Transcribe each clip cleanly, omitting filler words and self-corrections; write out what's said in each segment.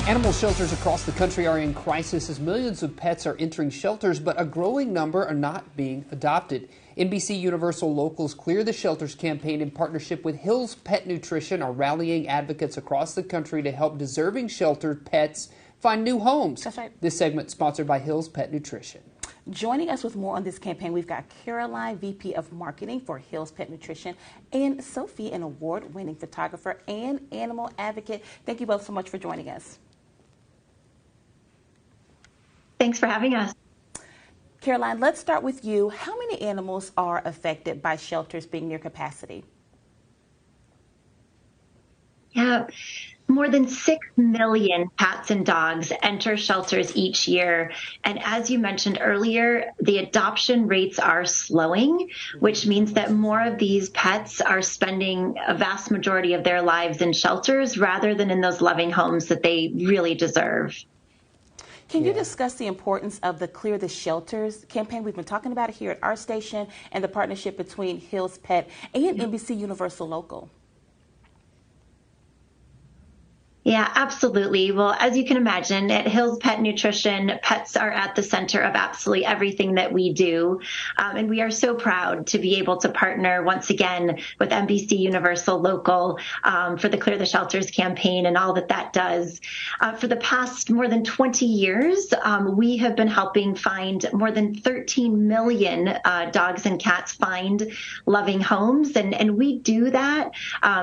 Animal shelters across the country are in crisis as millions of pets are entering shelters, but a growing number are not being adopted. NBC Universal Local's Clear the Shelters campaign, in partnership with Hill's Pet Nutrition, are rallying advocates across the country to help deserving sheltered pets find new homes. That's right. This segment sponsored by Hill's Pet Nutrition. Joining us with more on this campaign, we've got Caroline, VP of Marketing for Hill's Pet Nutrition, and Sophie, an award-winning photographer and animal advocate. Thank you both so much for joining us. Thanks for having us. Caroline, let's start with you. How many animals are affected by shelters being near capacity? Yeah, more than 6 million cats and dogs enter shelters each year. And as you mentioned earlier, the adoption rates are slowing, which means that more of these pets are spending a vast majority of their lives in shelters rather than in those loving homes that they really deserve. Can you discuss the importance of the Clear the Shelters campaign? We've been talking about it here at our station and the partnership between Hill's Pet and NBC Universal Local. Yeah, absolutely. Well, as you can imagine, at Hill's Pet Nutrition, pets are at the center of absolutely everything that we do. And we are so proud to be able to partner once again with NBC Universal Local for the Clear the Shelters campaign and all that that does. For the past more than 20 years, we have been helping find more than 13 million dogs and cats find loving homes. And we do that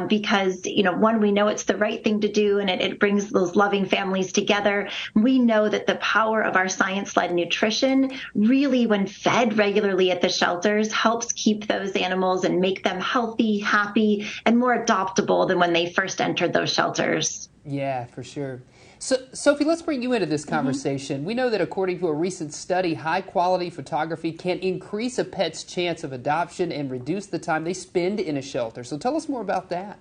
because, one, we know it's the right thing to do, and it brings those loving families together. We know that the power of our science-led nutrition really, when fed regularly at the shelters, helps keep those animals and make them healthy, happy, and more adoptable than when they first entered those shelters. Yeah, for sure. So, Sophie, let's bring you into this conversation. We know that according to a recent study, high-quality photography can increase a pet's chance of adoption and reduce the time they spend in a shelter. So tell us more about that.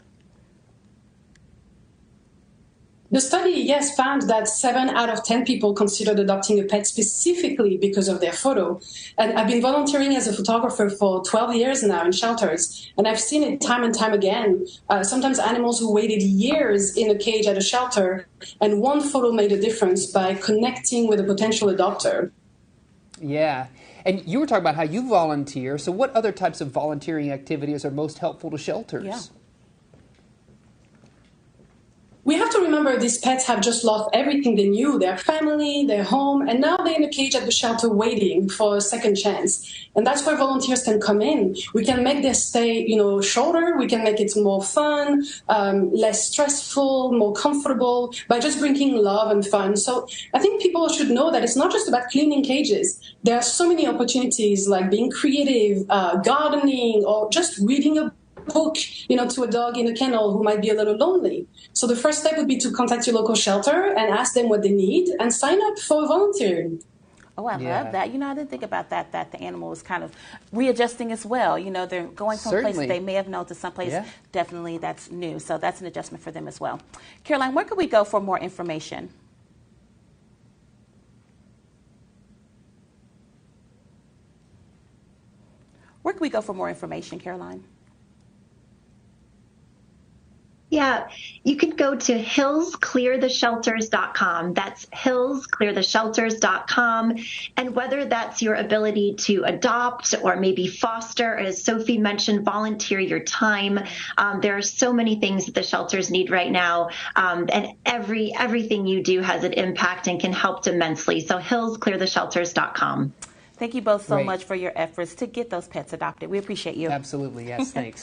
The study, yes, found that 7 out of 10 people considered adopting a pet specifically because of their photo. And I've been volunteering as a photographer for 12 years now in shelters, and I've seen it time and time again. Sometimes animals who waited years in a cage at a shelter, and one photo made a difference by connecting with a potential adopter. Yeah. And you were talking about how you volunteer. So what other types of volunteering activities are most helpful to shelters? Yeah. We have to remember these pets have just lost everything they knew, their family, their home, and now they're in a cage at the shelter waiting for a second chance. And that's where volunteers can come in. We can make their stay, shorter. We can make it more fun, less stressful, more comfortable by just bringing love and fun. So I think people should know that it's not just about cleaning cages. There are so many opportunities like being creative, gardening, or just reading a book, to a dog in a kennel who might be a little lonely. So the first step would be to contact your local shelter and ask them what they need and sign up for volunteering. Oh, I love that. I didn't think about that the animal is kind of readjusting as well. They're going from places they may have known to someplace definitely that's new. So that's an adjustment for them as well. Caroline, where could we go for more information? Where can we go for more information, Caroline? Yeah, you can go to hillscleartheshelters.com. That's hillscleartheshelters.com. And whether that's your ability to adopt or maybe foster, as Sophie mentioned, volunteer your time. There are so many things that the shelters need right now. And everything you do has an impact and can help immensely. So hillscleartheshelters.com. Thank you both so much for your efforts to get those pets adopted. We appreciate you. Absolutely. Yes, thanks.